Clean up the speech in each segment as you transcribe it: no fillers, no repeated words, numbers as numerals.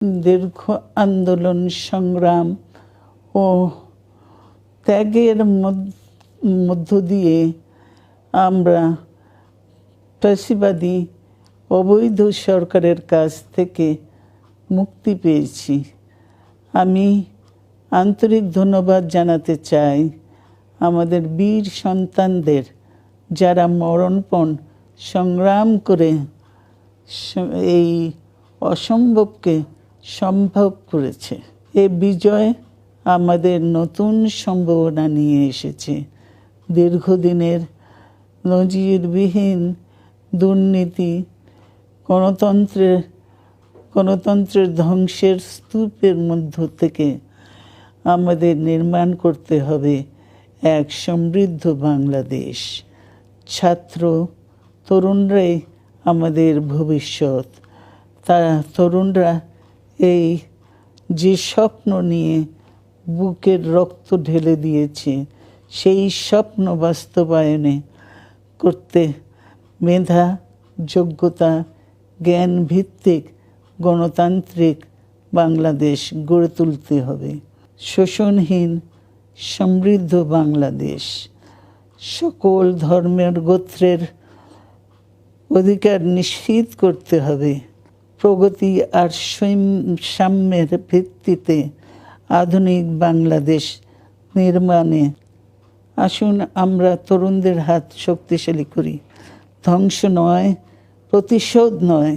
দীর্ঘ আন্দোলন সংগ্রাম ও ত্যাগের মধ্য দিয়ে আমরা ফ্যাসিবাদী অবৈধ সরকারের কাছ থেকে মুক্তি পেয়েছি। আমি আন্তরিক ধন্যবাদ জানাতে চাই আমাদের বীর সন্তানদের, যারা মরণপণ সংগ্রাম করে এই অসম্ভবকে সম্ভব করেছে। এ বিজয় আমাদের নতুন সম্ভাবনা নিয়ে এসেছে। দীর্ঘদিনের নজিরবিহীন দুর্নীতি, গণতন্ত্রের ধ্বংসের স্তূপের মধ্য থেকে আমাদের নির্মাণ করতে হবে এক সমৃদ্ধ বাংলাদেশ। ছাত্র তরুণরাই আমাদের ভবিষ্যৎ। তরুণরা এই যে স্বপ্ন নিয়ে বুকের রক্ত ঢেলে দিয়েছে, সেই স্বপ্ন বাস্তবায়নে করতে মেধা, যোগ্যতা, জ্ঞান ভিত্তিক গণতান্ত্রিক বাংলাদেশ গড়ে তুলতে হবে। শোষণহীন সমৃদ্ধ বাংলাদেশ। সকল ধর্মের গোত্রের অধিকার নিশ্চিত করতে হবে। প্রগতি আর সাম্যের ভিত্তিতে আধুনিক বাংলাদেশ নির্মাণে আসুন আমরা তরুণদের হাত শক্তিশালী করি। ধ্বংস নয়, প্রতিশোধ নয়,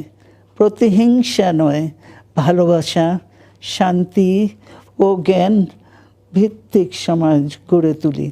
প্রতিহিংসা নয়, ভালোবাসা, শান্তি ও জ্ঞান ভিত্তিক সমাজ গড়ে তুলি।